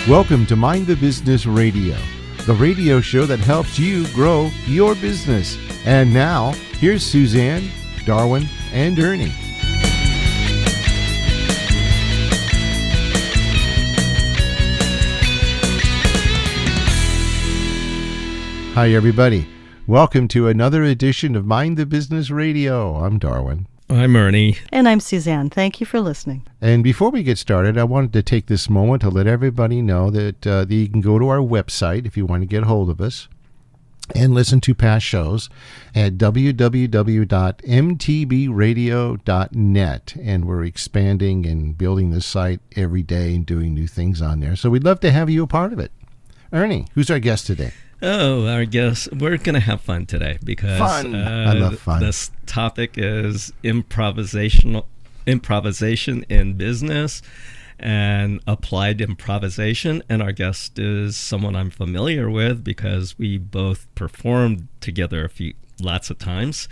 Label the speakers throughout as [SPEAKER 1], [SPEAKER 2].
[SPEAKER 1] Welcome to Mind the Business Radio, the radio show that helps you grow your business. And now, here's Suzanne, Darwin, and Ernie. Hi, everybody. Welcome to another edition of Mind the Business Radio. I'm Darwin.
[SPEAKER 2] I'm Ernie.
[SPEAKER 3] And I'm Suzanne. Thank you for listening.
[SPEAKER 1] And before we get started, I wanted to take this moment to let everybody know that you can go to our website if you want to get a hold of us and listen to past shows at www.mtbradio.net. And we're expanding and building the site every day and doing new things on there. So we'd love to have you a part of it. Ernie, who's our guest today?
[SPEAKER 2] Oh, our guest, we're going to have fun today because
[SPEAKER 1] fun. I love fun.
[SPEAKER 2] This topic is improvisation in business and applied improvisation. And our guest is someone I'm familiar with because we both performed together lots of times.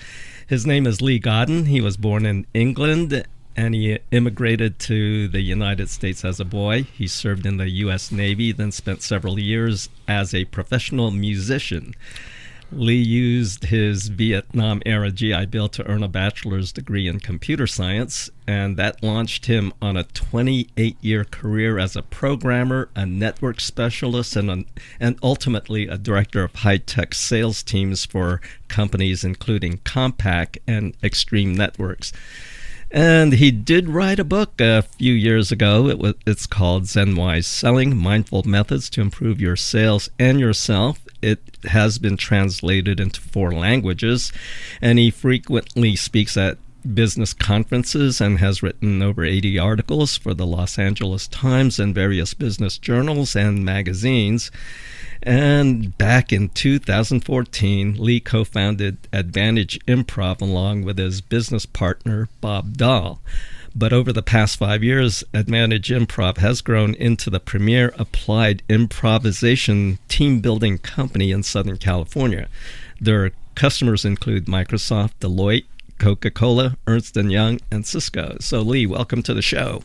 [SPEAKER 2] His name is Lee Godden. He was born in England and he immigrated to the United States as a boy. He served in the U.S. Navy, then spent several years as a professional musician. Lee used his Vietnam-era GI Bill to earn a bachelor's degree in computer science, and that launched him on a 28-year career as a programmer, a network specialist, and ultimately a director of high-tech sales teams for companies including Compaq and Extreme Networks. And he did write a book a few years ago. It's called Zen-Wise Selling, Mindful Methods to Improve Your Sales and Yourself. It has been translated into 4 languages, and he frequently speaks at business conferences and has written over 80 articles for the Los Angeles Times and various business journals and magazines. And back in 2014, Lee co-founded Advantage Improv along with his business partner, Bob Dahl. But over the past 5 years, Advantage Improv has grown into the premier applied improvisation team-building company in Southern California. Their customers include Microsoft, Deloitte, Coca-Cola, Ernst & Young, and Cisco. So, Lee, welcome to the show.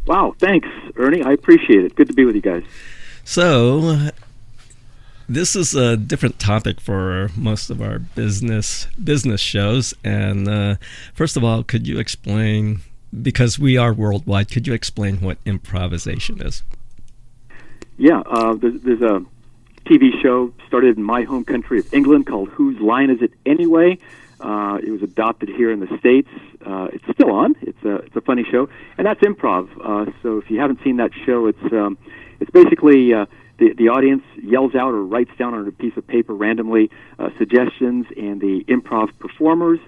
[SPEAKER 4] Wow, thanks, Ernie. I appreciate it. Good to be with you guys.
[SPEAKER 2] So, this is a different topic for most of our business shows. And first of all, could you explain, because we are worldwide, could you explain what improvisation is?
[SPEAKER 4] Yeah, there's a TV show started in my home country of England called Whose Line Is It Anyway? It was adopted here in the States. It's still on. It's a funny show, and that's improv. So if you haven't seen that show, it's basically the audience yells out or writes down on a piece of paper randomly suggestions, and the improv performers,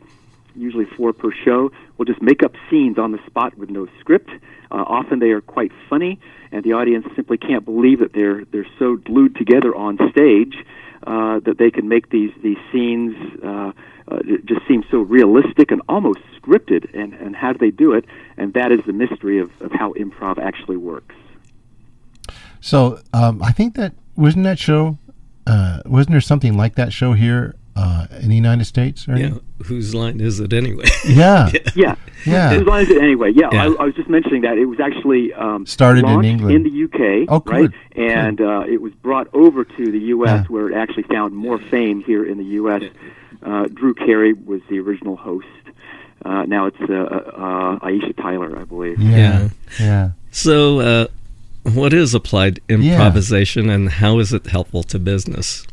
[SPEAKER 4] usually 4 per show, will just make up scenes on the spot with no script. Often they are quite funny, and the audience simply can't believe that they're so glued together on stage that they can make these scenes just seem so realistic and almost scripted. And how do they do it? And that is the mystery of how improv actually works.
[SPEAKER 1] So I think wasn't there something like that show here in the United States? Ernie?
[SPEAKER 2] Yeah, Whose Line Is It Anyway?
[SPEAKER 1] Yeah.
[SPEAKER 4] Yeah. Whose Line Is It Anyway? Yeah, I was just mentioning that. It was actually
[SPEAKER 1] started in England.
[SPEAKER 4] In the UK, right? And it was brought over to the U.S. where it actually found more fame here in the U.S. Drew Carey was the original host. Now it's Aisha Tyler, I believe.
[SPEAKER 1] Yeah.
[SPEAKER 2] So, what is applied improvisation, and how is it helpful to business?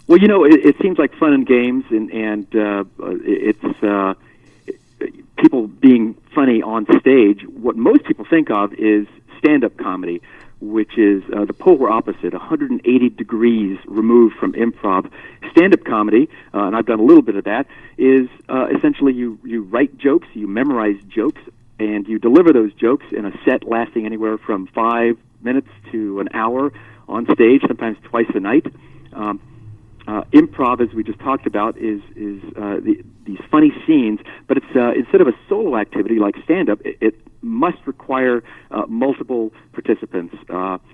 [SPEAKER 4] Well, it seems like fun and games, and it's people being funny on stage. What most people think of is stand-up comedy, which is the polar opposite, 180 degrees removed from improv. Stand-up comedy, and I've done a little bit of that, is essentially you write jokes, you memorize jokes, and you deliver those jokes in a set lasting anywhere from 5 minutes to an hour on stage, sometimes twice a night. Improv, as we just talked about, is these funny scenes, but it's instead of a solo activity like stand-up, it must require multiple participants.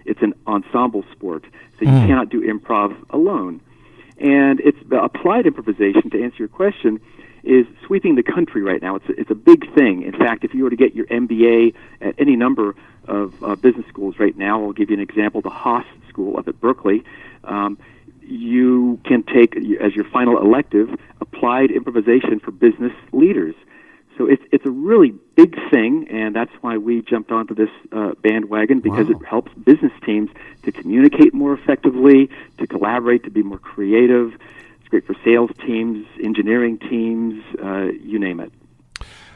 [SPEAKER 4] It's an ensemble sport, so you cannot do improv alone. And it's applied improvisation, to answer your question, is sweeping the country right now. It's a big thing. In fact, if you were to get your MBA at any number of business schools right now, I'll give you an example, the Haas School up at Berkeley, you can take as your final elective applied improvisation for business leaders. So it's a really big thing, and that's why we jumped onto this bandwagon, because it helps business teams to communicate more effectively, to collaborate, to be more creative. It's great for sales teams, engineering teams, you name it.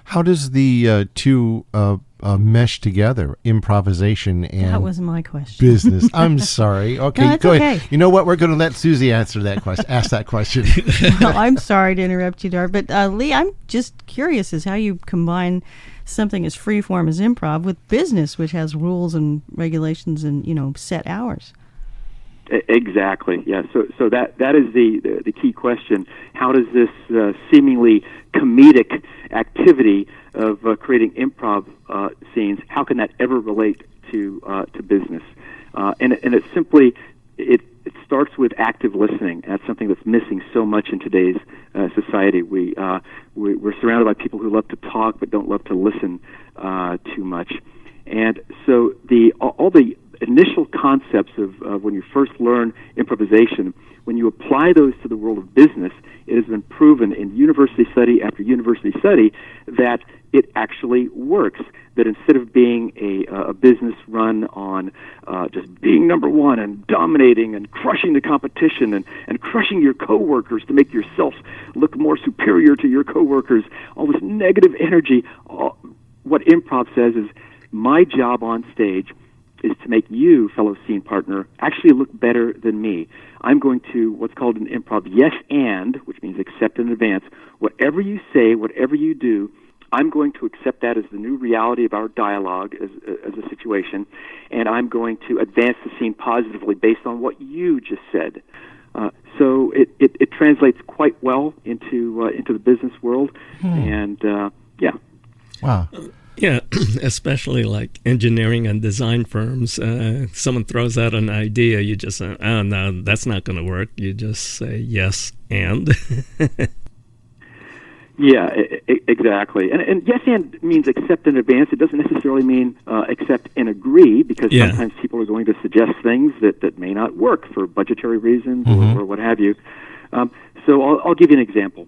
[SPEAKER 1] How does the two mesh together, improvisation and
[SPEAKER 3] That was my question.
[SPEAKER 1] business? I'm sorry. Okay,
[SPEAKER 3] No, it's
[SPEAKER 1] go
[SPEAKER 3] okay.
[SPEAKER 1] ahead. You know what? We're going to let Susie answer that question. Ask that question.
[SPEAKER 3] Well, I'm sorry to interrupt you, Dar, but Lee, I'm just curious as how you combine something as freeform as improv with business, which has rules and regulations and set hours.
[SPEAKER 4] Exactly. Yeah. So that is the key question. How does this seemingly comedic activity of creating improv scenes, how can that ever relate to business? And it's simply it starts with active listening. That's something that's missing so much in today's society. We're surrounded by people who love to talk but don't love to listen too much. And so all the initial concepts of when you first learn improvisation, when you apply those to the world of business, it has been proven in university study after university study that it actually works. That instead of being a business run on just being number one and dominating and crushing the competition and crushing your coworkers to make yourself look more superior to your coworkers, all this negative energy, what improv says is, my job on stage is to make you, fellow scene partner, actually look better than me. I'm going to what's called in improv yes and, which means accept in advance. Whatever you say, whatever you do, I'm going to accept that as the new reality of our dialogue as a situation, and I'm going to advance the scene positively based on what you just said. So it translates quite well into the business world, and yeah.
[SPEAKER 1] Wow.
[SPEAKER 2] Yeah, especially like engineering and design firms. Someone throws out an idea, you just say, oh, no, that's not going to work. You just say yes and.
[SPEAKER 4] Yeah, exactly. And yes and means accept in advance. It doesn't necessarily mean accept and agree, because sometimes people are going to suggest things that may not work for budgetary reasons or what have you. So I'll give you an example.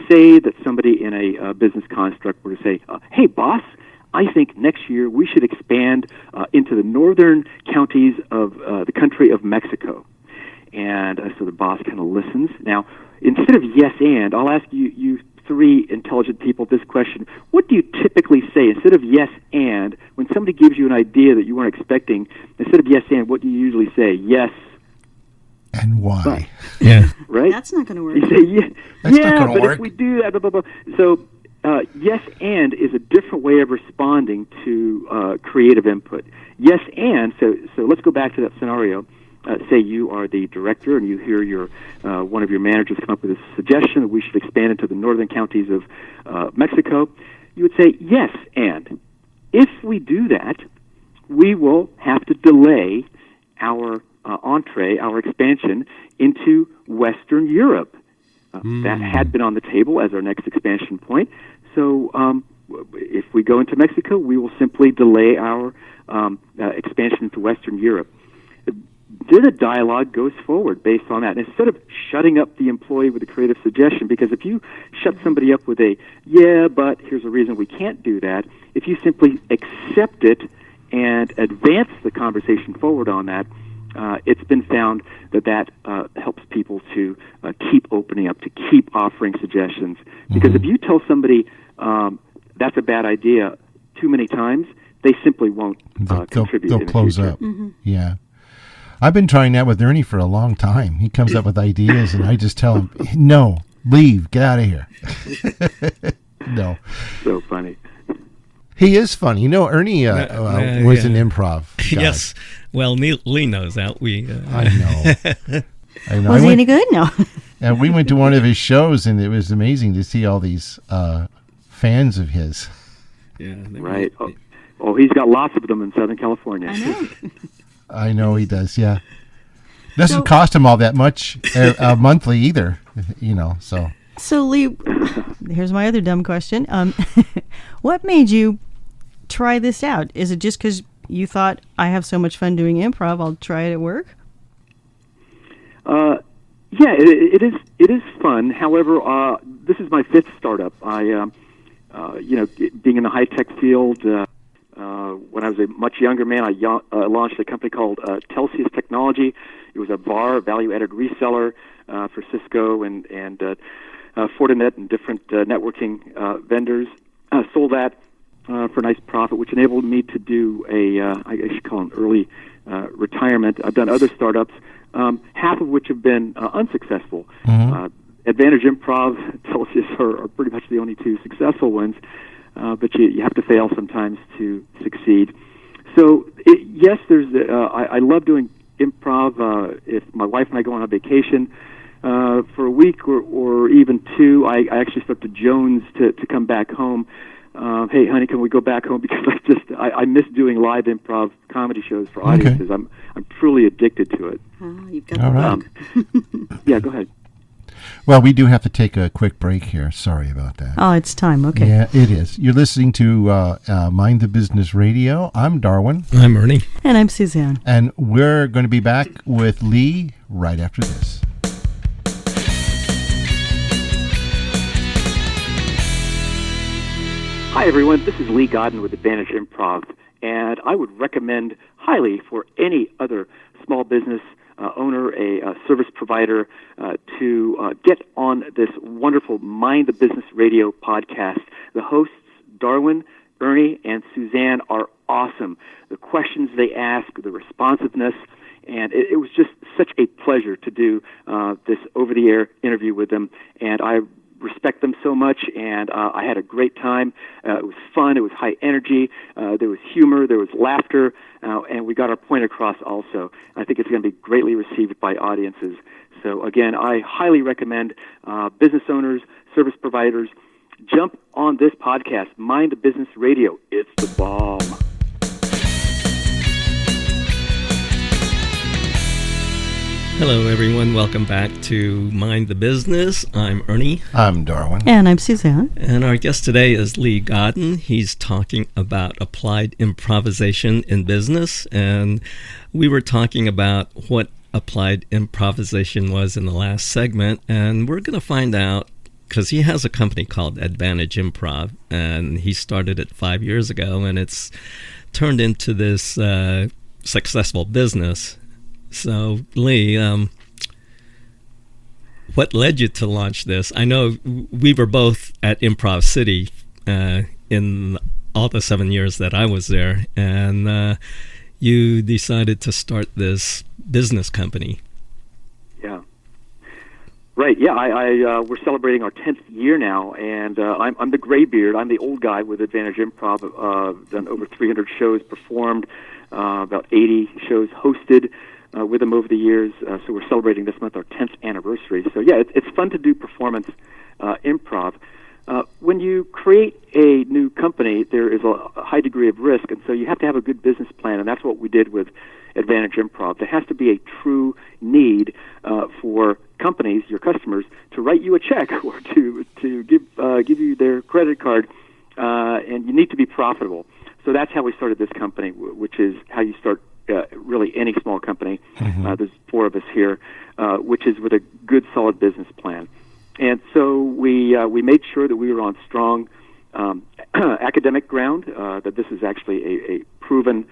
[SPEAKER 4] Say that somebody in a business construct were to say, hey, boss, I think next year we should expand into the northern counties of the country of Mexico. And so the boss kind of listens. Now, instead of yes and, I'll ask you three intelligent people this question. What do you typically say instead of yes and, when somebody gives you an idea that you weren't expecting, instead of yes and, what do you usually say? Yes.
[SPEAKER 1] And why?
[SPEAKER 4] But,
[SPEAKER 2] Yeah.
[SPEAKER 4] right?
[SPEAKER 3] That's not going to work.
[SPEAKER 4] You say,
[SPEAKER 1] That's not gonna
[SPEAKER 4] but
[SPEAKER 1] work.
[SPEAKER 4] if we do that, blah, blah, blah. So yes and is a different way of responding to creative input. Yes and, so let's go back to that scenario. Say you are the director and you hear your one of your managers come up with a suggestion that we should expand into the northern counties of Mexico. You would say, yes, and if we do that, we will have to delay our entree, our expansion into Western Europe. That had been on the table as our next expansion point. So if we go into Mexico, we will simply delay our expansion into Western Europe. Then the dialogue goes forward based on that. And instead of shutting up the employee with a creative suggestion, because if you shut somebody up with a, yeah, but here's a reason we can't do that, if you simply accept it and advance the conversation forward on that, it's been found that helps people to keep opening up, to keep offering suggestions. Because if you tell somebody that's a bad idea too many times, they simply won't contribute.
[SPEAKER 1] They'll close up. Yeah. I've been trying that with Ernie for a long time. He comes up with ideas, and I just tell him, no, leave, get out of here. No.
[SPEAKER 4] So funny.
[SPEAKER 1] He is funny. You know, Ernie was an improv guy.
[SPEAKER 2] Yes. Well, Lee knows that.
[SPEAKER 1] I know.
[SPEAKER 3] Was he any good? No.
[SPEAKER 1] And we went to one of his shows, and it was amazing to see all these fans of his.
[SPEAKER 2] Yeah.
[SPEAKER 4] Right. Oh, he's got lots of them in Southern California.
[SPEAKER 3] I know.
[SPEAKER 1] I know he does, yeah. Doesn't cost him all that much monthly either, so.
[SPEAKER 3] So, Lee, here's my other dumb question. What made you try this out? Is it just because you thought, I have so much fun doing improv, I'll try it at work?
[SPEAKER 4] Yeah, it is fun. However, this is my fifth startup. I, being in the high-tech field, when I was a much younger man, I launched a company called Telsius Technology. It was a VAR, value-added reseller for Cisco and Fortinet and different networking vendors. Sold that for a nice profit, which enabled me to do I should call it an early retirement. I've done other startups, half of which have been unsuccessful.
[SPEAKER 1] Mm-hmm.
[SPEAKER 4] Advantage Improv, Telsius are pretty much the only two successful ones, but you have to fail sometimes to succeed. So, yes, I love doing improv. If my wife and I go on a vacation for a week or even two, I actually start to jones to come back home. Hey, honey, can we go back home? Because I miss doing live improv comedy shows for audiences.
[SPEAKER 1] Okay.
[SPEAKER 4] I'm truly addicted to it.
[SPEAKER 3] You've got
[SPEAKER 1] all right.
[SPEAKER 4] Yeah, go ahead.
[SPEAKER 1] Well, we do have to take a quick break here. Sorry about that.
[SPEAKER 3] Oh, it's time. Okay.
[SPEAKER 1] Yeah, it is. You're listening to Mind the Business Radio. I'm Darwin.
[SPEAKER 2] I'm Ernie.
[SPEAKER 3] And I'm Suzanne.
[SPEAKER 1] And we're going to be back with Lee right after this.
[SPEAKER 4] Hi, everyone. This is Lee Godden with Advantage Improv, and I would recommend highly for any other small business owner, a service provider, to get on this wonderful Mind the Business Radio podcast. The hosts, Darwin, Ernie, and Suzanne, are awesome. The questions they ask, the responsiveness, and it was just such a pleasure to do this over-the-air interview with them, and I respect them so much, and I had a great time. It was fun. It was high energy. There was humor. There was laughter, and we got our point across also. I think it's going to be greatly received by audiences. So, again, I highly recommend business owners, service providers, jump on this podcast, Mind the Business Radio. It's the bomb.
[SPEAKER 2] Hello, everyone. Welcome back to Mind the Business. I'm Ernie.
[SPEAKER 1] I'm Darwin.
[SPEAKER 3] And I'm Suzanne.
[SPEAKER 2] And our guest today is Lee Godden. He's talking about applied improvisation in business. And we were talking about what applied improvisation was in the last segment. And we're going to find out, because he has a company called Advantage Improv. And he started it 5 years ago. And it's turned into this successful business. So, Lee, what led you to launch this? I know we were both at Improv City in all the 7 years that I was there, and you decided to start this business company.
[SPEAKER 4] Yeah. Right, yeah, we're celebrating our 10th year now, and I'm the graybeard. I'm the old guy with Advantage Improv. Done over 300 shows performed, about 80 shows hosted. With them over the years, so we're celebrating this month our 10th anniversary. So yeah, it's fun to do performance improv. When you create a new company, there is a high degree of risk, and so you have to have a good business plan, and that's what we did with Advantage Improv. There has to be a true need for companies, your customers, to write you a check or to give you their credit card, and you need to be profitable. So that's how we started this company, which is how you start really any small company.
[SPEAKER 1] Mm-hmm.
[SPEAKER 4] There's 4 of us here, which is with a good, solid business plan. And so we made sure that we were on strong academic ground, that this is actually a proven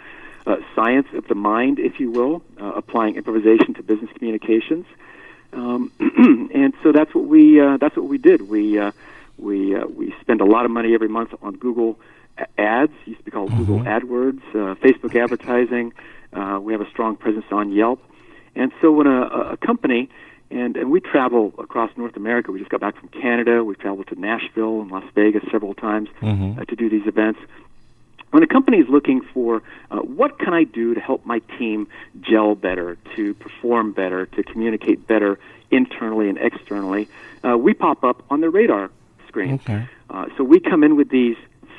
[SPEAKER 4] science of the mind, if you will, applying improvisation to business communications. And so that's what we did. We spend a lot of money every month on Google ads, used to be called Google AdWords, Facebook advertising. We have a strong presence on Yelp. And so when a company, and we travel across North America, we just got back from Canada, we traveled to Nashville and Las Vegas several times to do these events. When a company is looking for what can I do to help my team gel better, to perform better, to communicate better internally and externally, we pop up on their radar screen.
[SPEAKER 1] Okay.
[SPEAKER 4] So we come in with these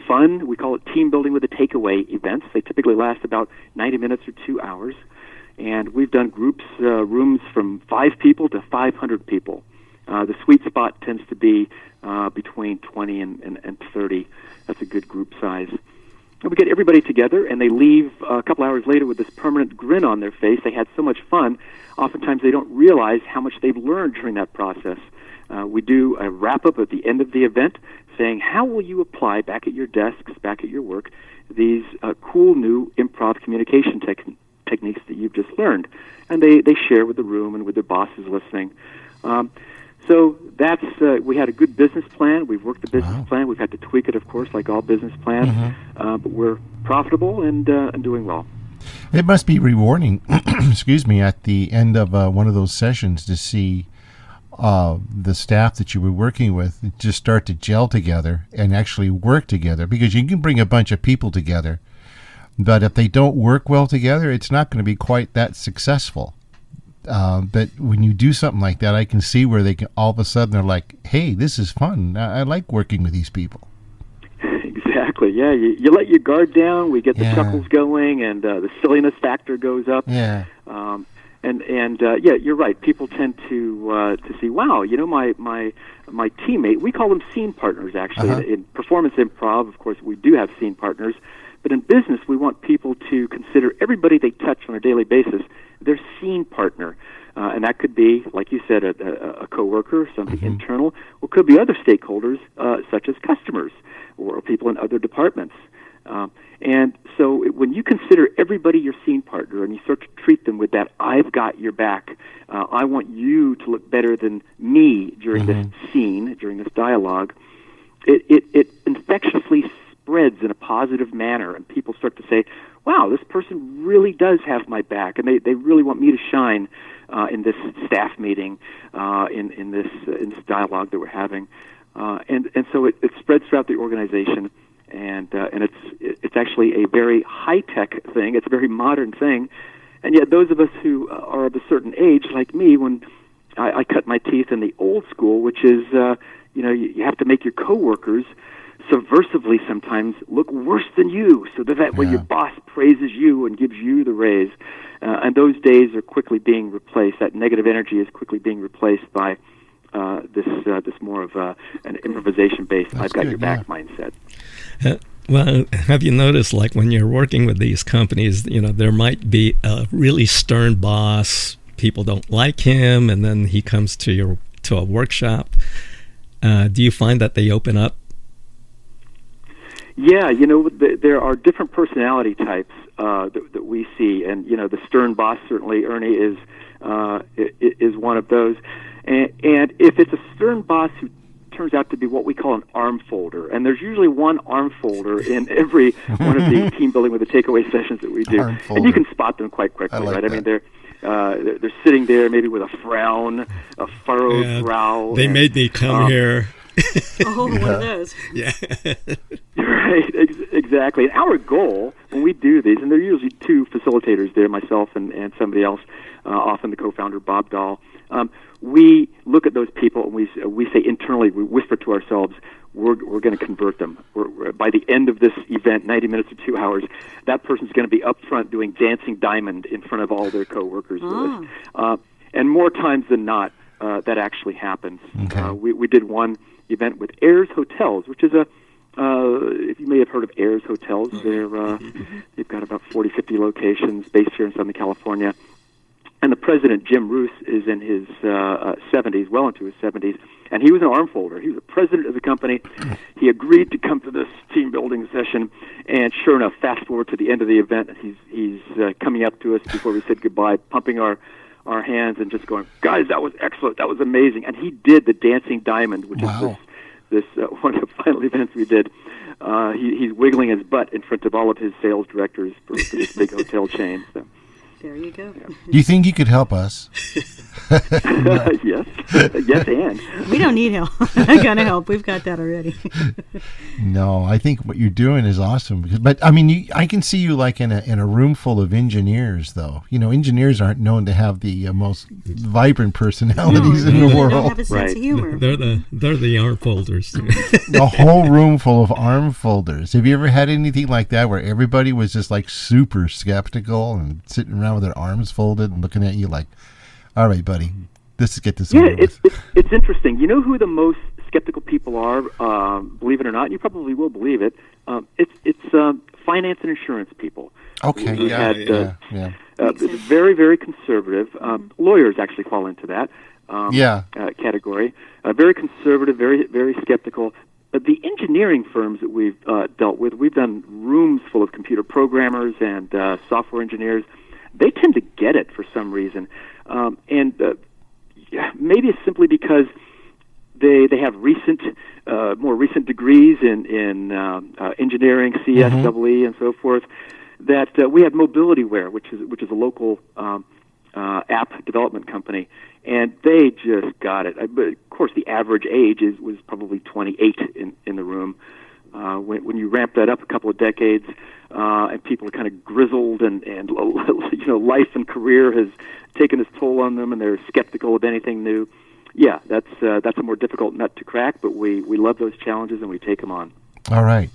[SPEAKER 4] fun, we call it team building with a takeaway events. They typically last about 90 minutes or 2 hours. And we've done groups, rooms from 5 people to 500 people. The sweet spot tends to be between 20 and 30. That's a good group size. And we get everybody together, and they leave a couple hours later with this permanent grin on their face. They had so much fun. Oftentimes they don't realize how much they've learned during that process. We do a wrap-up at the end of the event saying, how will you apply back at your desks, back at your work, these cool new improv communication techniques that you've just learned? And they share with the room and with their bosses listening. So that's we had a good business plan. We've worked the business plan. We've had to tweak it, of course, like all business plans. But we're profitable and doing well.
[SPEAKER 1] It must be rewarding, excuse me, at the end of one of those sessions to see the staff that you were working with just start to gel together and actually work together, because you can bring a bunch of people together, but if they don't work well together, it's not going to be quite that successful. But when you do something like that, I can see where they can all of a sudden they're like, hey, this is fun. I like working with these people.
[SPEAKER 4] Exactly. Yeah, you let your guard down. We get the chuckles going, and the silliness factor goes up.
[SPEAKER 1] Yeah.
[SPEAKER 4] And you're right. People tend to see, wow, my teammate. We call them scene partners. Actually, in performance improv, of course, we do have scene partners. But in business, we want people to consider everybody they touch on a daily basis their scene partner. And that could be, like you said, a coworker, something internal, or could be other stakeholders, such as customers or people in other departments. And so when you consider everybody your scene partner and you start to treat them with that, I've got your back, I want you to look better than me during this scene, during this dialogue, it infectiously spreads in a positive manner, and people start to say, wow, this person really does have my back, and they really want me to shine in this staff meeting, in this dialogue that we're having. And so it spreads throughout the organization. And it's actually a very high-tech thing. It's a very modern thing. And yet those of us who are of a certain age, like me, when I cut my teeth in the old school, which is, you have to make your coworkers subversively sometimes look worse than you, so that way your boss praises you and gives you the raise. And those days are quickly being replaced. That negative energy is quickly being replaced by this more of an improvisation-based, I've got your back mindset.
[SPEAKER 2] Well, have you noticed, like when you're working with these companies, there might be a really stern boss, people don't like him, and then he comes to a workshop. Do you find that they open up?
[SPEAKER 4] Yeah, there are different personality types that we see, and the stern boss, certainly Ernie is one of those. And if it's a stern boss who turns out to be what we call an arm folder, and there's usually one arm folder in every one of the team building with the takeaway sessions that we do, and you can spot them quite quickly, right? That. I mean, they're sitting there maybe with a frown, a furrowed brow.
[SPEAKER 2] They made me come here.
[SPEAKER 3] One of those.
[SPEAKER 2] Yeah.
[SPEAKER 4] Right, exactly. And our goal when we do these, and there are usually two facilitators there, myself and somebody else, often the co-founder Bob Dahl. We look at those people and we say internally, we whisper to ourselves, we're going to convert them. By the end of this event, 90 minutes to 2 hours, that person's going to be up front doing Dancing Diamond in front of all their coworkers. And more times than not, that actually happens. Okay. We did one event with Ayers Hotels, which is if you may have heard of Ayers Hotels, they've got about 40, 50 locations based here in Southern California. And the president, Jim Roos, is in his 70s, well into his 70s, and he was an arm folder. He was the president of the company. He agreed to come to this team building session, and sure enough, fast forward to the end of the event, he's coming up to us before we said goodbye, pumping our hands and just going, guys, that was excellent, that was amazing. And he did the Dancing Diamond, which is this one of the final events we did. He's wiggling his butt in front of all of his sales directors for this big hotel chain. So.
[SPEAKER 3] There you go.
[SPEAKER 1] Yeah. Do you think you could help us?
[SPEAKER 4] Yes, and
[SPEAKER 3] we don't need help. I gotta help. We've got that already.
[SPEAKER 1] No, I think what you're doing is awesome. But I mean, I can see you like in a room full of engineers, though. Engineers aren't known to have the most vibrant personalities in the world.
[SPEAKER 3] They don't have a sense of humor.
[SPEAKER 2] They're the arm folders.
[SPEAKER 1] A whole room full of arm folders. Have you ever had anything like that where everybody was just like super skeptical and sitting around with their arms folded and looking at you like, all right, buddy, Let's get this
[SPEAKER 4] Yeah,
[SPEAKER 1] over with.
[SPEAKER 4] it's interesting. You know who the most skeptical people are, believe it or not, and you probably will believe it, it's finance and insurance people.
[SPEAKER 1] Okay,
[SPEAKER 4] We
[SPEAKER 1] yeah.
[SPEAKER 4] Very, very conservative. Lawyers actually fall into that category. Very conservative, very, very skeptical. The engineering firms that we've dealt with, we've done rooms full of computer programmers and software engineers. They tend to get it for some reason. Maybe it's simply because they have more recent degrees in engineering, CSEE, and so forth. That we have MobilityWare, which is a local app development company, and they just got it. But of course, the average age was probably 28 in the room. When you ramp that up a couple of decades, and people are kind of grizzled, and life and career has taken its toll on them, and they're skeptical of anything new. Yeah, that's a more difficult nut to crack, but we love those challenges and we take them on.
[SPEAKER 1] All right.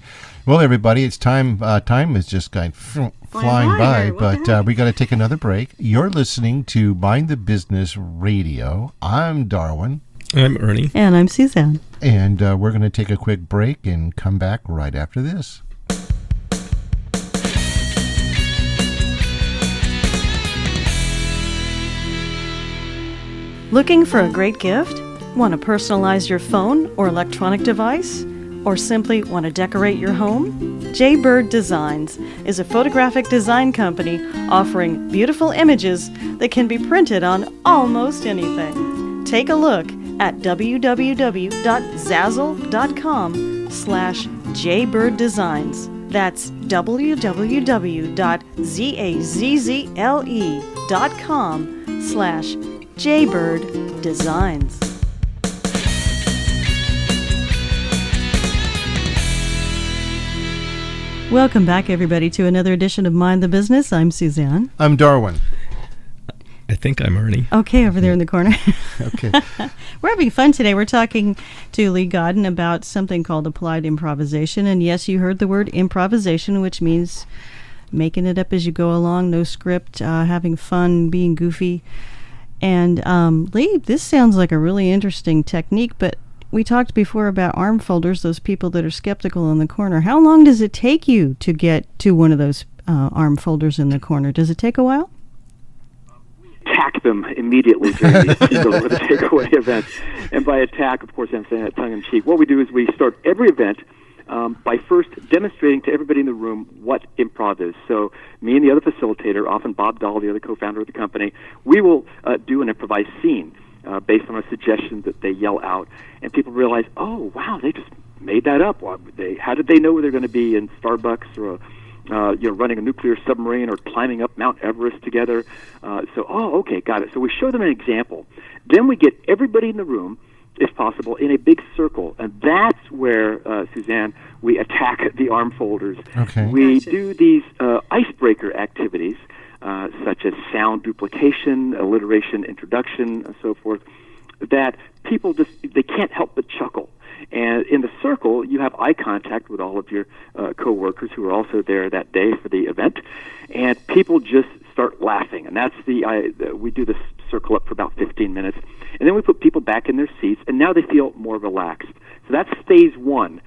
[SPEAKER 1] Well, everybody, it's time. Time is just going flying by, but we got to take another break. You're listening to Mind the Business Radio. I'm Darwin.
[SPEAKER 2] I'm Ernie.
[SPEAKER 3] And I'm Suzanne.
[SPEAKER 1] And we're going to take a quick break and come back right after this.
[SPEAKER 3] Looking for a great gift? Want to personalize your phone or electronic device? Or simply want to decorate your home? Jaybird Designs is a photographic design company offering beautiful images that can be printed on almost anything. Take a look at www.zazzle.com/jaybird-designs. That's www.zazzle.com/jaybird-designs. Welcome back, everybody, to another edition of Mind the Business. I'm Suzanne.
[SPEAKER 1] I'm Darwin.
[SPEAKER 2] I think I'm Ernie.
[SPEAKER 3] Okay, over there in the corner.
[SPEAKER 1] Okay.
[SPEAKER 3] We're having fun today. We're talking to Lee Godden about something called applied improvisation. And yes, you heard the word improvisation, which means making it up as you go along, no script, having fun, being goofy. And Lee, this sounds like a really interesting technique, but we talked before about arm folders, those people that are skeptical in the corner. How long does it take you to get to one of those arm folders in the corner? Does it take a while?
[SPEAKER 4] Attack them immediately during these the takeaway events. And by attack, of course, I'm saying that tongue-in-cheek. What we do is we start every event by first demonstrating to everybody in the room what improv is. So me and the other facilitator, often Bob Dahl, the other co-founder of the company, we will do an improvised scene based on a suggestion that they yell out. And people realize, oh, wow, they just made that up. How did they know they're going to be in Starbucks or running a nuclear submarine or climbing up Mount Everest together? Okay, got it. So we show them an example. Then we get everybody in the room, if possible, in a big circle. And that's where, Suzanne, we attack the arm folders.
[SPEAKER 1] Okay.
[SPEAKER 4] We do these icebreaker activities, such as sound duplication, alliteration, introduction, and so forth, that people they can't help but chuckle. And in the circle, you have eye contact with all of your coworkers who are also there that day for the event, and people just start laughing. And that's we do this circle up for about 15 minutes, and then we put people back in their seats, and now they feel more relaxed. So that's phase one.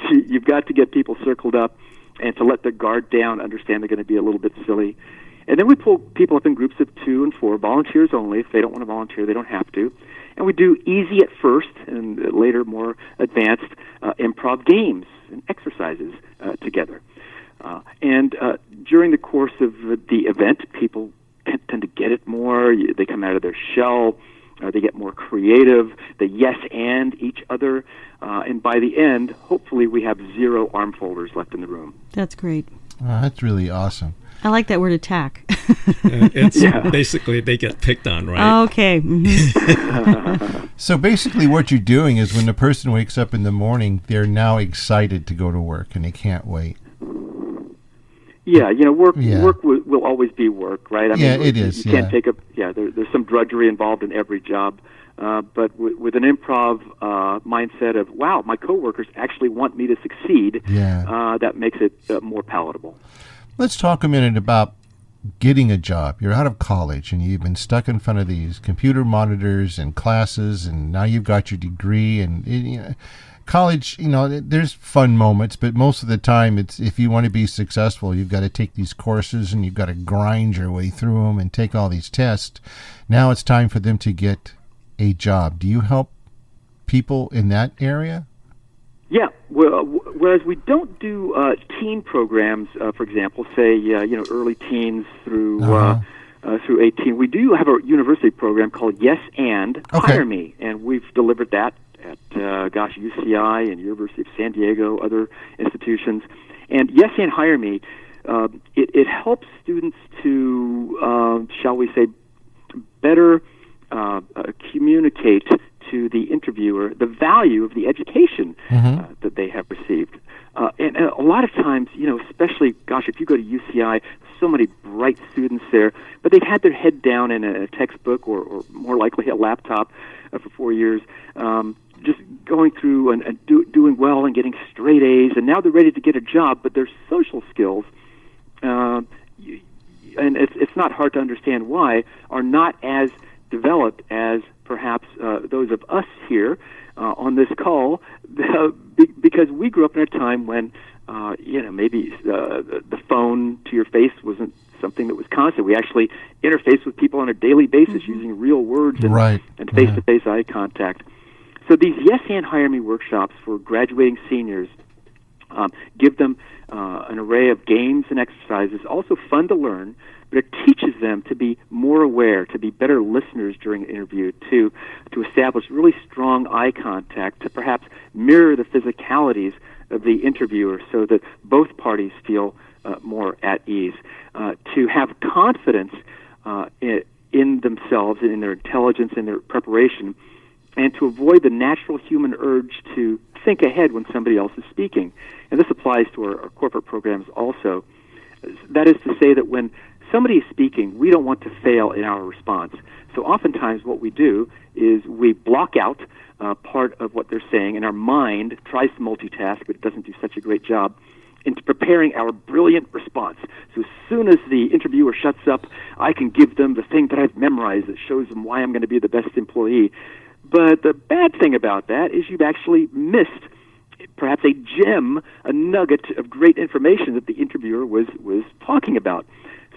[SPEAKER 4] You've got to get people circled up and to let their guard down, understand they're going to be a little bit silly. And then we pull people up in groups of 2 and 4, volunteers only. If they don't want to volunteer, they don't have to. And we do easy at first and later more advanced improv games and exercises together. And during the course of the event, people tend to get it more. They come out of their shell. They get more creative. They yes-and each other. And by the end, hopefully we have 0 arm folders left in the room.
[SPEAKER 3] That's great.
[SPEAKER 1] That's really awesome.
[SPEAKER 3] I like that word attack.
[SPEAKER 2] Basically they get picked on, right?
[SPEAKER 3] Okay. Mm-hmm.
[SPEAKER 1] So basically what you're doing is when the person wakes up in the morning, they're now excited to go to work and they can't wait.
[SPEAKER 4] Yeah, work will always be work, right? I mean,
[SPEAKER 1] it is.
[SPEAKER 4] You can't take there's some drudgery involved in every job. But with an improv mindset of, wow, my coworkers actually want me to succeed, that makes it more palatable.
[SPEAKER 1] Let's talk a minute about getting a job. You're out of college and you've been stuck in front of these computer monitors and classes, and now you've got your degree. And college, there's fun moments, but most of the time, it's if you want to be successful, you've got to take these courses and you've got to grind your way through them and take all these tests. Now it's time for them to get a job. Do you help people in that area?
[SPEAKER 4] Yeah. Well, whereas we don't do teen programs, for example, say early teens through through 18. We do have a university program called Yes and Hire Me, and we've delivered that at UCI and University of San Diego, other institutions. And Yes and Hire Me, it helps students to, shall we say, better communicate to the interviewer the value of the education that they have received. And a lot of times, especially, if you go to UCI, so many bright students there, but they've had their head down in a textbook or more likely a laptop for 4 years, just going through and doing well and getting straight A's, and now they're ready to get a job, but their social skills, and it's not hard to understand why, are not as developed as perhaps those of us here on this call, because we grew up in a time when maybe the phone to your face wasn't something that was constant. We actually interfaced with people on a daily basis using real words and face-to-face eye contact. So these Yes and Hire Me workshops for graduating seniors give them an array of games and exercises, also fun to learn, but it teaches them to be more aware, to be better listeners during an interview, to establish really strong eye contact, to perhaps mirror the physicalities of the interviewer so that both parties feel more at ease, to have confidence in themselves and in their intelligence and their preparation, and to avoid the natural human urge to think ahead when somebody else is speaking. And this applies to our corporate programs also. That is to say that when somebody is speaking, we don't want to fail in our response. So oftentimes what we do is we block out part of what they're saying, and our mind tries to multitask, but it doesn't do such a great job, into preparing our brilliant response. So as soon as the interviewer shuts up, I can give them the thing that I've memorized that shows them why I'm going to be the best employee. But the bad thing about that is you've actually missed perhaps a gem, a nugget of great information that the interviewer was talking about.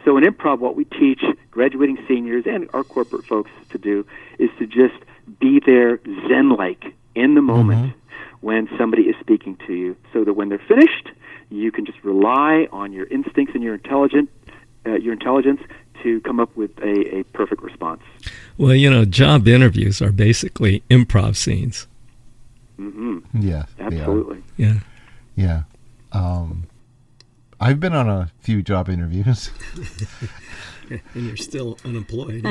[SPEAKER 4] So in improv, what we teach graduating seniors and our corporate folks to do is to just be there Zen-like in the moment when somebody is speaking to you, so that when they're finished, you can just rely on your instincts and your intelligence to come up with a perfect response.
[SPEAKER 2] Well, job interviews are basically improv scenes.
[SPEAKER 1] Yeah,
[SPEAKER 4] absolutely.
[SPEAKER 2] Yeah.
[SPEAKER 1] I've been on a few job interviews.
[SPEAKER 2] And you're still unemployed.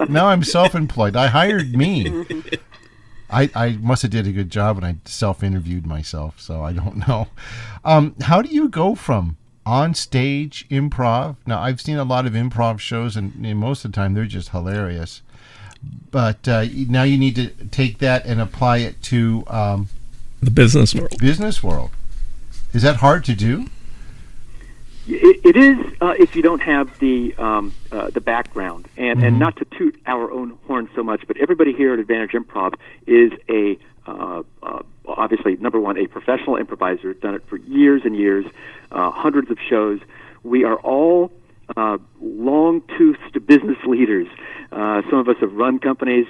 [SPEAKER 1] Now I'm self-employed. I hired me. I must have did a good job when I self-interviewed myself, so I don't know. How do you go from on-stage improv? Now, I've seen a lot of improv shows, and most of the time they're just hilarious. But now you need to take that and apply it to
[SPEAKER 2] the business world.
[SPEAKER 1] Business world. Is that hard to do?
[SPEAKER 4] It is if you don't have the background, and not to toot our own horn so much, but everybody here at Advantage Improv is obviously, number one, a professional improviser, done it for years and years, hundreds of shows. We are all long-toothed business leaders. Some of us have run companies.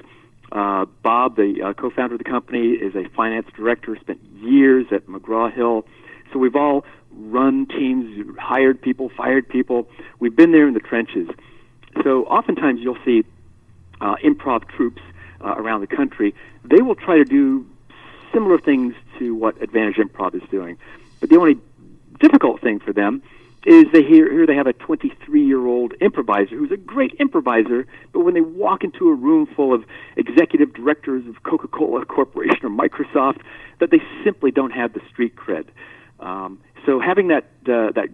[SPEAKER 4] Bob, the co-founder of the company, is a finance director, spent years at McGraw-Hill. So we've all run teams, hired people, fired people. We've been there in the trenches. So oftentimes you'll see improv troupes around the country. They will try to do similar things to what Advantage Improv is doing. But the only difficult thing for them is here they have a 23-year-old improviser who's a great improviser, but when they walk into a room full of executive directors of Coca-Cola Corporation or Microsoft, that they simply don't have the street cred. So having that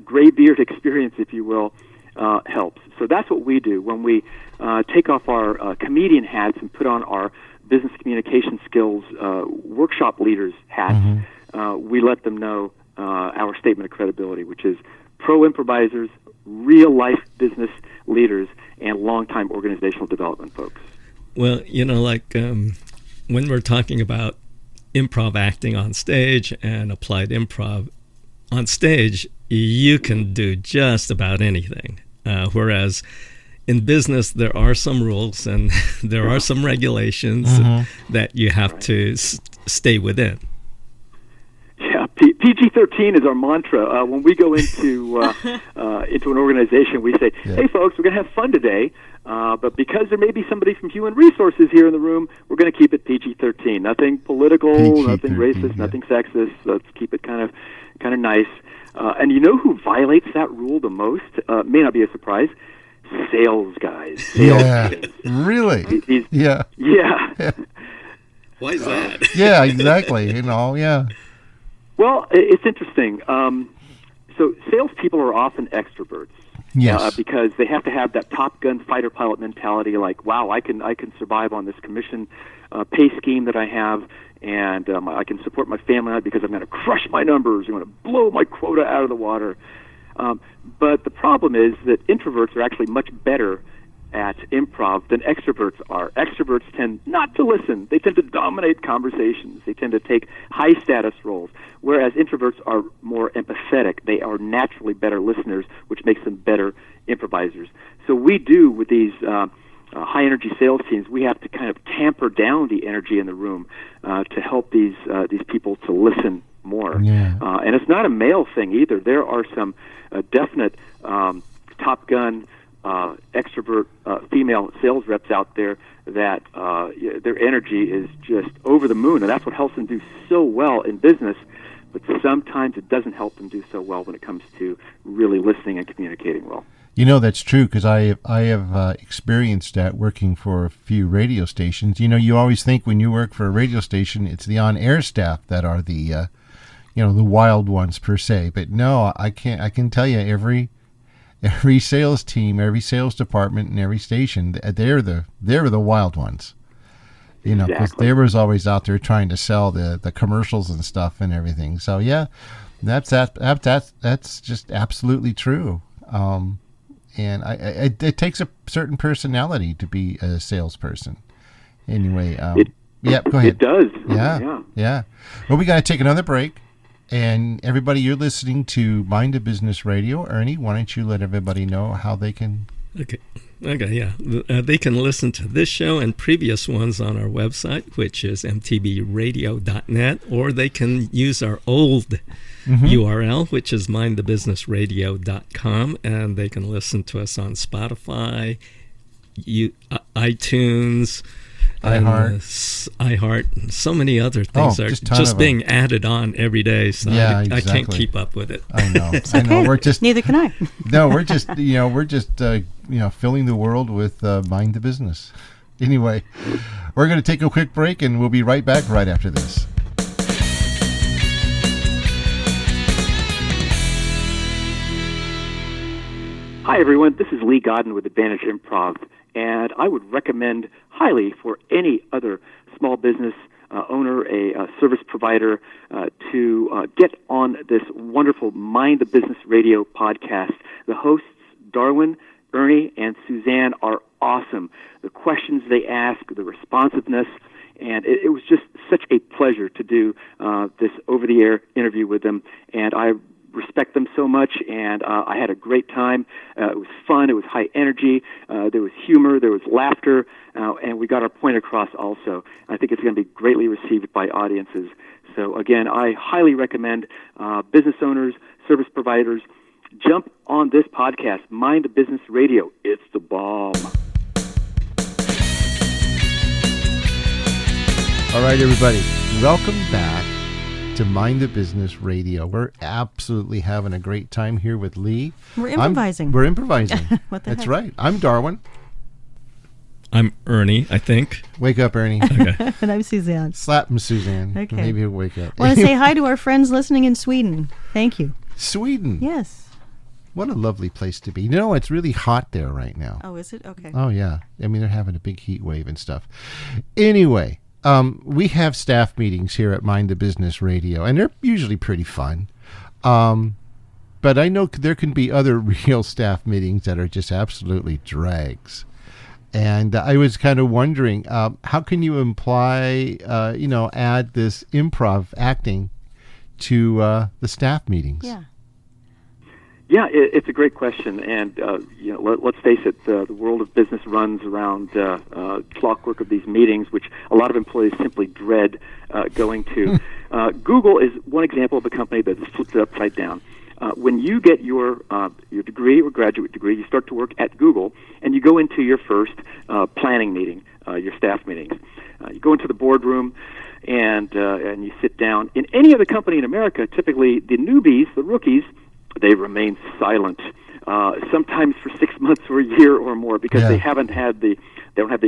[SPEAKER 4] gray-beard experience, if you will, helps. So that's what we do when we take off our comedian hats and put on our business communication skills workshop leaders hats. We let them know our statement of credibility, which is pro improvisers real-life business leaders and long-time organizational development folks.
[SPEAKER 2] Well, when we're talking about improv acting on stage and applied improv on stage, you can do just about anything. Whereas in business, there are some rules and there are some regulations that you have to stay within.
[SPEAKER 4] Yeah, PG-13 is our mantra. When we go into an organization, we say, "Hey, folks, we're going to have fun today, but because there may be somebody from Human Resources here in the room, we're going to keep it PG-13. Nothing political, nothing racist, nothing sexist. Let's keep it kind of nice." And you know who violates that rule the most? May not be a surprise. Sales guys.
[SPEAKER 1] Really?
[SPEAKER 4] Yeah.
[SPEAKER 2] Why is that?
[SPEAKER 1] Yeah, exactly. Yeah.
[SPEAKER 4] Well, it's interesting. So salespeople are often extroverts.
[SPEAKER 1] Yes.
[SPEAKER 4] Because they have to have that Top Gun fighter pilot mentality, like, wow, I can survive on this commission pay scheme that I have, and I can support my family because I'm going to crush my numbers. I'm going to blow my quota out of the water. But the problem is that introverts are actually much better at improv than extroverts are. Extroverts tend not to listen. They tend to dominate conversations. They tend to take high-status roles, whereas introverts are more empathetic. They are naturally better listeners, which makes them better improvisers. So we do with these high-energy sales teams, we have to kind of tamper down the energy in the room to help these people to listen more.
[SPEAKER 1] Yeah.
[SPEAKER 4] And it's not a male thing either. There are some definite Top Gun extrovert female sales reps out there that their energy is just over the moon, and that's what helps them do so well in business. But sometimes it doesn't help them do so well when it comes to really listening and communicating well.
[SPEAKER 1] That's true, because I have experienced that working for a few radio stations. You always think when you work for a radio station, it's the on-air staff that are the the wild ones per se. But no, I can tell you every sales team, every sales department, and every station, they're the wild ones. Because they was always out there trying to sell the commercials and stuff and everything. So yeah, that's just absolutely true. And it takes a certain personality to be a salesperson. Anyway, go ahead.
[SPEAKER 4] It does.
[SPEAKER 1] Yeah. Well, we got to take another break. And everybody, you're listening to Mind the Business Radio. Ernie, why don't you let everybody know how they can...
[SPEAKER 2] Okay, yeah. They can listen to this show and previous ones on our website, which is mtbradio.net, or they can use our old URL, which is mindthebusinessradio.com, and they can listen to us on Spotify, iTunes, iHeart, so many other things are just being added on every day. So I can't keep up with it.
[SPEAKER 1] I know.
[SPEAKER 3] It's okay.
[SPEAKER 1] I know.
[SPEAKER 3] Neither can I.
[SPEAKER 1] No, we're just filling the world with Mind the Business. Anyway, we're going to take a quick break, and we'll be right back right after this.
[SPEAKER 4] Hi, everyone. This is Lee Godden with Advantage Improv, and I would recommend highly for any other small business owner, a service provider, to get on this wonderful Mind the Business Radio podcast. The hosts, Darwin, Ernie, and Suzanne, are awesome. The questions they ask, the responsiveness, and it was just such a pleasure to do this over-the-air interview with them, and I respect them so much, and I had a great time. It was fun. It was high energy. There was humor. There was laughter, and we got our point across also. I think it's going to be greatly received by audiences. So, again, I highly recommend business owners, service providers, jump on this podcast, Mind the Business Radio. It's the bomb.
[SPEAKER 1] All right, everybody. Welcome back to Mind the Business Radio. We're absolutely having a great time here with Lee.
[SPEAKER 3] We're improvising.
[SPEAKER 1] We're improvising.
[SPEAKER 3] What the
[SPEAKER 1] That's
[SPEAKER 3] heck?
[SPEAKER 1] right. I'm Darwin.
[SPEAKER 2] I'm Ernie, I think.
[SPEAKER 1] Wake up, Ernie.
[SPEAKER 2] Okay.
[SPEAKER 3] And I'm Suzanne.
[SPEAKER 1] Slap him, Suzanne.
[SPEAKER 3] Okay.
[SPEAKER 1] Maybe he'll wake up.
[SPEAKER 3] I want to say hi to our friends listening in Sweden. Thank you.
[SPEAKER 1] Sweden.
[SPEAKER 3] Yes.
[SPEAKER 1] What a lovely place to be. It's really hot there right now.
[SPEAKER 3] Oh, is it? Okay.
[SPEAKER 1] Oh, yeah. I mean, they're having a big heat wave and stuff. Anyway, we have staff meetings here at Mind the Business Radio, and they're usually pretty fun. But I know there can be other real staff meetings that are just absolutely drags. And I was kind of wondering, how can you add this improv acting to the staff meetings?
[SPEAKER 3] Yeah.
[SPEAKER 4] Yeah, it's a great question, and let's face it, the world of business runs around clockwork of these meetings, which a lot of employees simply dread going to. Google is one example of a company that's flipped it upside down. When you get your degree or graduate degree, you start to work at Google, and you go into your first planning meeting, your staff meetings. You go into the boardroom, and you sit down. In any other company in America, typically the newbies, the rookies, they remain silent, sometimes for 6 months or a year or more, because they don't have the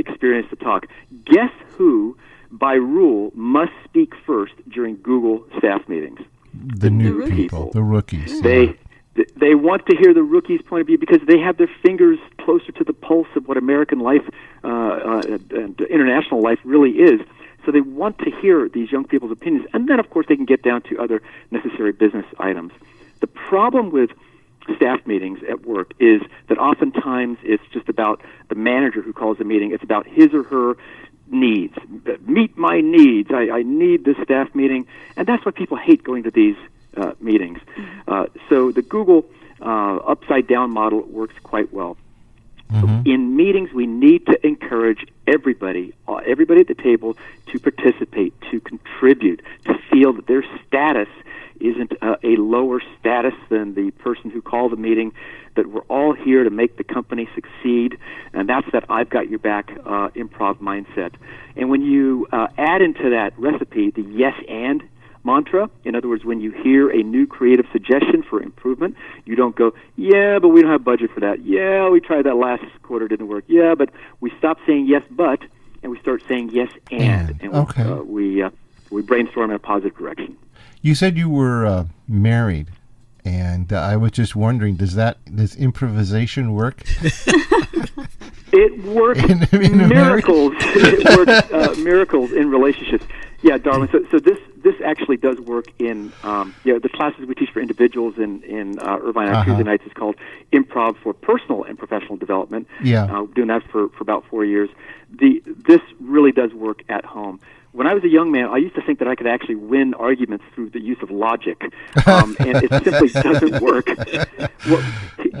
[SPEAKER 4] experience to talk. Guess who, by rule, must speak first during Google staff meetings?
[SPEAKER 1] The new people, the rookies.
[SPEAKER 4] They want to hear the rookies' point of view because they have their fingers closer to the pulse of what American life and international life really is. So they want to hear these young people's opinions, and then, of course, they can get down to other necessary business items. The problem with staff meetings at work is that oftentimes it's just about the manager who calls the meeting. It's about his or her needs. Meet my needs. I need this staff meeting. And that's why people hate going to these meetings. So the Google upside-down model works quite well. Mm-hmm. In meetings, we need to encourage everybody at the table to participate, to contribute, to feel that their status isn't a lower status than the person who called the meeting, that we're all here to make the company succeed, and that's that I've got your back improv mindset. And when you add into that recipe the yes and mantra, in other words, when you hear a new creative suggestion for improvement, you don't go, yeah, but we don't have budget for that. Yeah, we tried that last quarter, didn't work. Yeah, but we stop saying yes, but, and we start saying yes and we brainstorm in a positive direction.
[SPEAKER 1] You said you were married, and I was just wondering, does improvisation work?
[SPEAKER 4] It works miracles. It works miracles in relationships. Yeah, Darwin. So this actually does work in the classes we teach for individuals in Irvine on Tuesday nights is called Improv for Personal and Professional Development. Yeah, doing that for about 4 years. This really does work at home. When I was a young man, I used to think that I could actually win arguments through the use of logic, and it simply doesn't work. Well,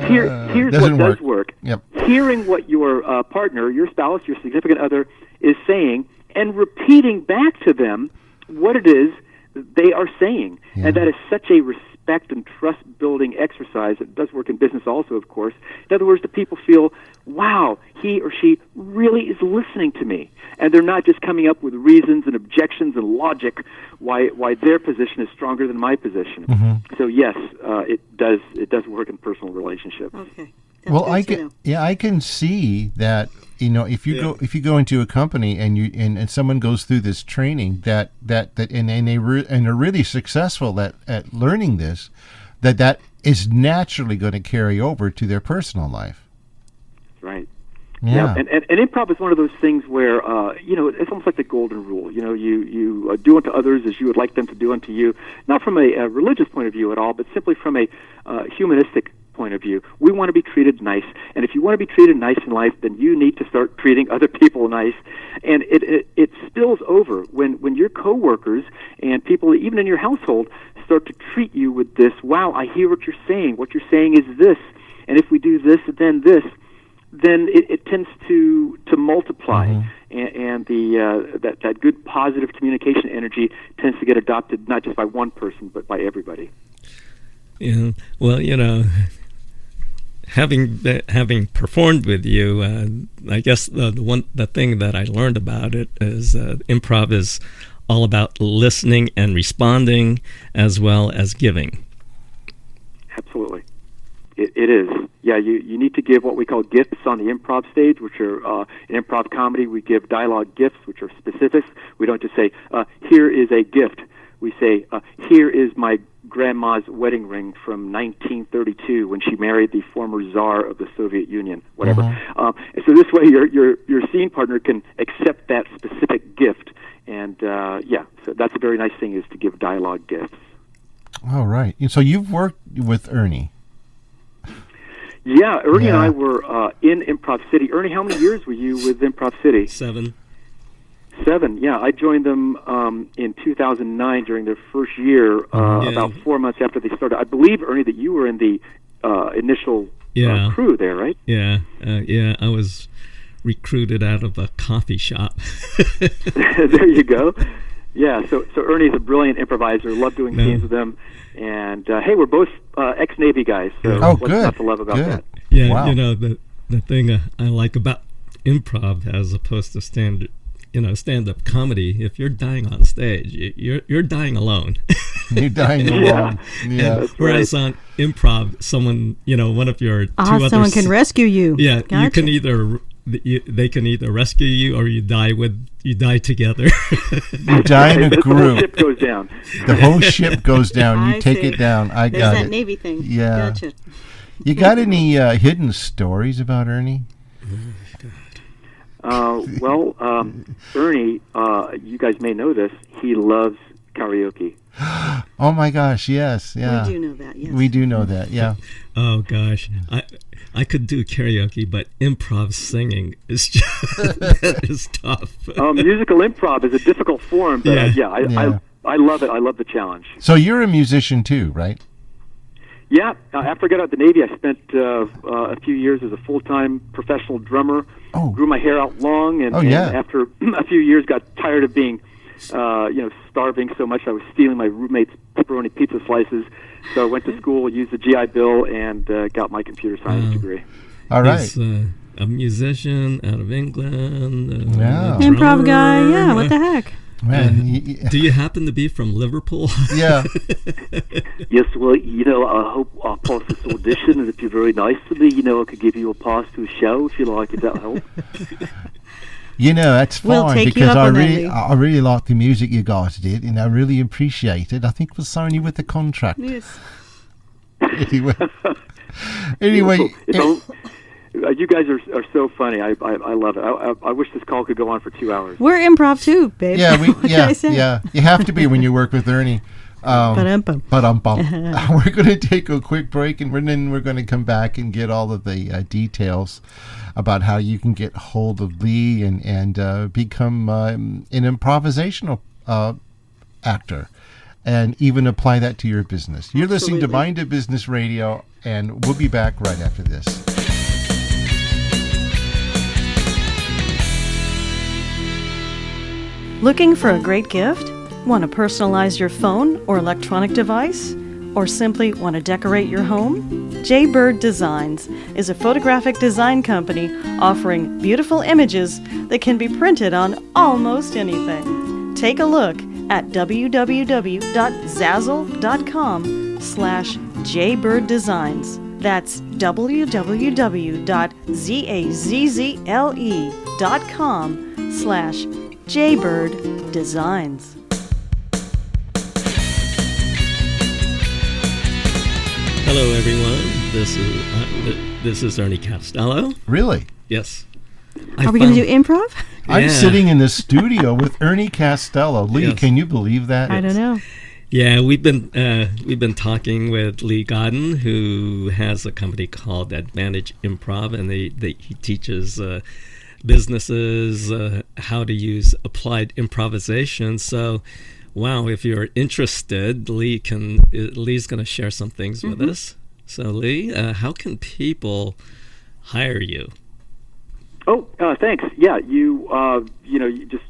[SPEAKER 4] here's what does work. Yep. Hearing what your partner, your spouse, your significant other is saying, and repeating back to them what it is they are saying. Yeah. And that is such a respect and trust-building exercise. It does work in business also, of course. In other words, the people feel, wow, he or she really is listening to me. And they're not just coming up with reasons and objections and logic why their position is stronger than my position. Mm-hmm. So yes, it does work in personal relationships.
[SPEAKER 3] Okay.
[SPEAKER 1] Well, I can see that, if you go into a company and someone goes through this training that and they're really successful at learning this, that is naturally going to carry over to their personal life.
[SPEAKER 4] Right. Yeah. And improv is one of those things where it's almost like the golden rule. You do unto others as you would like them to do unto you, not from a religious point of view at all, but simply from a humanistic point of view. We want to be treated nice, and if you want to be treated nice in life, then you need to start treating other people nice. And it spills over when your coworkers and people even in your household start to treat you with this, wow, I hear what you're saying. What you're saying is this, and if we do this, then this, then it tends to multiply, and that good positive communication energy tends to get adopted not just by one person but by everybody.
[SPEAKER 2] Yeah, well, having performed with you, I guess the thing that I learned about it is improv is all about listening and responding as well as giving.
[SPEAKER 4] Absolutely, it is. Yeah, you need to give what we call gifts on the improv stage, which are in improv comedy. We give dialogue gifts, which are specifics. We don't just say, here is a gift. We say, here is my grandma's wedding ring from 1932 when she married the former czar of the Soviet Union, whatever. And so this way your scene partner can accept that specific gift. And, so that's a very nice thing, is to give dialogue gifts.
[SPEAKER 1] All right. So you've worked with Ernie.
[SPEAKER 4] Yeah, Ernie and
[SPEAKER 1] Yeah.
[SPEAKER 4] I were in Improv City. Ernie, how many years were you with Improv City?
[SPEAKER 2] 7.
[SPEAKER 4] 7, yeah. I joined them in 2009 during their first year, about 4 months after they started. I believe, Ernie, that you were in the initial crew there, right?
[SPEAKER 2] Yeah, I was recruited out of a coffee shop.
[SPEAKER 4] There you go. Yeah, so Ernie's a brilliant improviser. Love doing scenes with him. And, hey, we're both ex-Navy guys, so what's
[SPEAKER 1] good.
[SPEAKER 4] not to love about that?
[SPEAKER 2] Yeah,
[SPEAKER 1] Wow.
[SPEAKER 2] you know, the thing I like about improv as opposed to stand-up comedy, if you're dying on stage, you're dying alone.
[SPEAKER 1] You're dying alone. Yeah.
[SPEAKER 4] That's
[SPEAKER 2] Whereas
[SPEAKER 4] right.
[SPEAKER 2] on improv, someone, one of you
[SPEAKER 3] someone can rescue you.
[SPEAKER 2] Yeah,
[SPEAKER 3] Gotcha.
[SPEAKER 2] you can they can either rescue you or you die together.
[SPEAKER 1] You die in a
[SPEAKER 4] The whole
[SPEAKER 1] group.
[SPEAKER 4] ship goes down.
[SPEAKER 1] The whole ship goes down. You
[SPEAKER 3] I
[SPEAKER 1] take
[SPEAKER 3] see.
[SPEAKER 1] it down. I
[SPEAKER 3] There's
[SPEAKER 1] got
[SPEAKER 3] that
[SPEAKER 1] it.
[SPEAKER 3] Navy thing.
[SPEAKER 1] Yeah.
[SPEAKER 3] Gotcha.
[SPEAKER 1] You got any hidden stories about Ernie?
[SPEAKER 4] Ernie, you guys may know this, he loves karaoke.
[SPEAKER 1] Oh my gosh, yes, yeah.
[SPEAKER 3] We do know that, yes.
[SPEAKER 1] We do know that, yeah.
[SPEAKER 2] Oh gosh, I could do karaoke, but improv singing is just that is tough.
[SPEAKER 4] Musical improv is a difficult form, but I love it. I love the challenge.
[SPEAKER 1] So you're a musician too, right?
[SPEAKER 4] Yeah, after I got out of the Navy, I spent a few years as a full-time professional drummer.
[SPEAKER 1] Oh.
[SPEAKER 4] Grew my hair out long, and
[SPEAKER 1] yeah.
[SPEAKER 4] after a few years, got tired of being, starving so much. I was stealing my roommate's pepperoni pizza slices. So I went to school, used the GI Bill, and got my computer science degree.
[SPEAKER 1] All right.
[SPEAKER 2] He's a musician out of England.
[SPEAKER 1] Yeah.
[SPEAKER 3] Improv guy, yeah, what the heck?
[SPEAKER 1] Man,
[SPEAKER 2] Do you happen to be from Liverpool?
[SPEAKER 1] yeah.
[SPEAKER 5] Yes, well, I hope I pass this audition, and if you're very nice to me, I could give you a pass to a show if you like, if that helps.
[SPEAKER 1] That's fine
[SPEAKER 3] We'll take you
[SPEAKER 1] because
[SPEAKER 3] up on that, Lee.
[SPEAKER 1] I really like the music you guys did, and I really appreciate it. I think we'll sign you with the contract.
[SPEAKER 3] Yes.
[SPEAKER 1] Anyway,
[SPEAKER 4] You guys are so funny. I love it. I wish this call could go on for 2 hours.
[SPEAKER 3] We're improv too, babe. What can I say?
[SPEAKER 1] yeah. You have to be when you work with Ernie.
[SPEAKER 3] Ba-dum-bum.
[SPEAKER 1] We're going to take a quick break, and then we're going to come back and get all of the details about how you can get hold of Lee and become an improvisational actor, and even apply that to your business. You're listening to Mind of Business Radio, and we'll be back right after this.
[SPEAKER 3] Looking for a great gift? Want to personalize your phone or electronic device? Or simply want to decorate your home? Jaybird Designs is a photographic design company offering beautiful images that can be printed on almost anything. Take a look at www.zazzle.com/jaybird-designs. That's www.zazzle.com/Jaybird Designs.
[SPEAKER 2] Hello, everyone. This is Ernie Costello.
[SPEAKER 1] Really?
[SPEAKER 2] Yes.
[SPEAKER 3] Are we going to do improv?
[SPEAKER 1] I'm
[SPEAKER 2] Yeah.
[SPEAKER 1] sitting in the studio with Ernie Costello. Lee,
[SPEAKER 2] Yes.
[SPEAKER 1] can you believe that?
[SPEAKER 3] I don't know.
[SPEAKER 2] Yeah, we've been talking with Lee Godden, who has a company called Advantage Improv, and he teaches businesses how to use applied improvisation. So, wow, if you're interested, Lee's going to share some things with us. So, Lee, how can people hire you?
[SPEAKER 4] Oh, thanks. Yeah, you just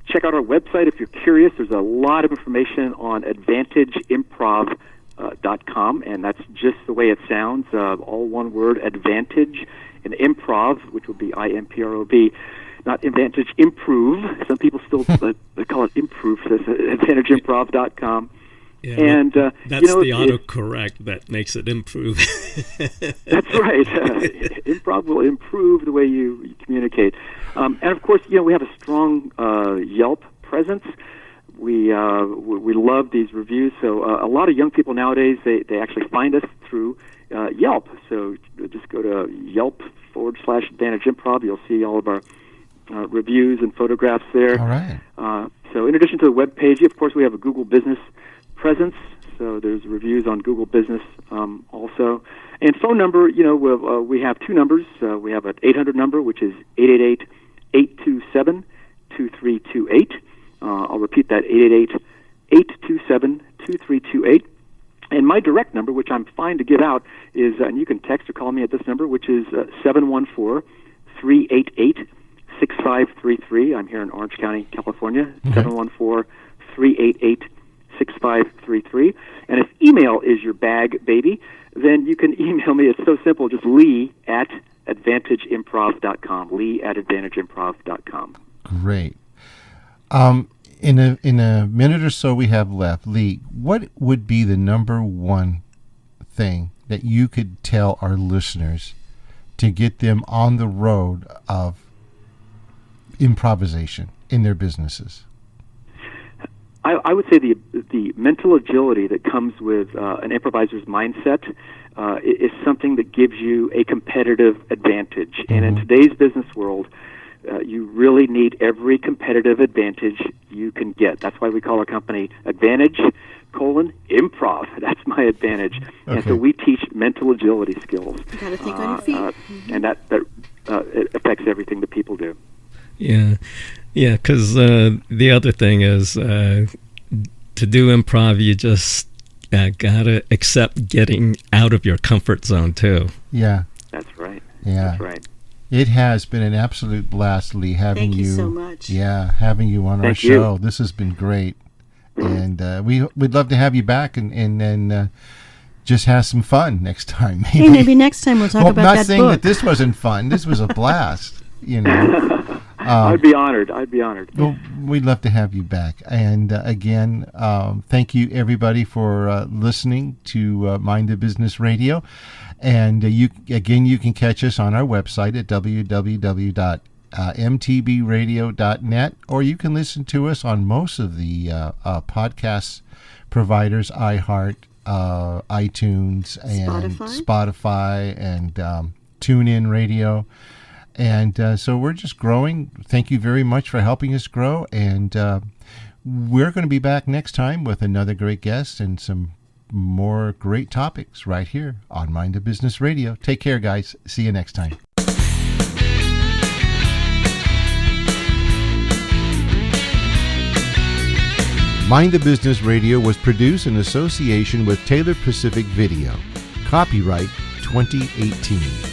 [SPEAKER 4] check out our website if you're curious. There's a lot of information on AdvantageImprov.com, and that's just the way it sounds, all one word, Advantage, and Improv, which would be IMPROV, not Advantage Improve. Some people still they call it Improve, so it's AdvantageImprov.com.
[SPEAKER 2] Yeah,
[SPEAKER 4] And
[SPEAKER 2] that's the autocorrect that makes it improve.
[SPEAKER 4] That's right. Improv will improve the way you communicate. And of course, we have a strong Yelp presence. We love these reviews. So a lot of young people nowadays, they actually find us through Yelp. So just go to Yelp/Advantage Improv. You'll see all of our reviews and photographs there.
[SPEAKER 1] All right.
[SPEAKER 4] So in addition to the web page, of course, we have a Google Business presence. So there's reviews on Google Business also. And phone number, we have two numbers. We have an 800 number, which is 888-827-2328. I'll repeat that, 888-827-2328. And my direct number, which I'm fine to give out, is, and you can text or call me at this number, which is 714-388-6533. I'm here in Orange County, California, 714-388-6533. And if email is your bag, baby, then you can email me. It's so simple, just Lee@AdvantageImprov.com. Lee@AdvantageImprov.com.
[SPEAKER 1] Great. In a minute or so we have left, Lee, what would be the number one thing that you could tell our listeners to get them on the road of improvisation in their businesses?
[SPEAKER 4] I would say the mental agility that comes with an improviser's mindset is something that gives you a competitive advantage. Mm-hmm. And in today's business world, you really need every competitive advantage you can get. That's why we call our company Advantage, Improv. That's my advantage. Okay. And so we teach mental agility skills.
[SPEAKER 3] You got to think on your feet.
[SPEAKER 4] And that it affects everything that people do.
[SPEAKER 2] Yeah, because the other thing is to do improv, you just gotta accept getting out of your comfort zone too.
[SPEAKER 1] Yeah,
[SPEAKER 4] that's right.
[SPEAKER 1] Yeah,
[SPEAKER 4] that's right.
[SPEAKER 1] It has been an absolute blast, Lee, having you.
[SPEAKER 3] Thank you so much.
[SPEAKER 1] Yeah, having you on our show. This has been great, and we'd love to have you back and just have some fun next time.
[SPEAKER 3] Hey, maybe next time we'll talk about that book.
[SPEAKER 1] Not saying that this wasn't fun. This was a blast.
[SPEAKER 4] I'd be honored.
[SPEAKER 1] Well, we'd love to have you back. And again, thank you everybody for listening to Mind the Business Radio. And you can catch us on our website at www.mtbradio.net, or you can listen to us on most of the podcast providers, iHeart, iTunes, and Spotify and TuneIn Radio. And so we're just growing. Thank you very much for helping us grow. And we're going to be back next time with another great guest and some more great topics right here on Mind the Business Radio. Take care, guys. See you next time. Mind the Business Radio was produced in association with Taylor Pacific Video. Copyright 2018.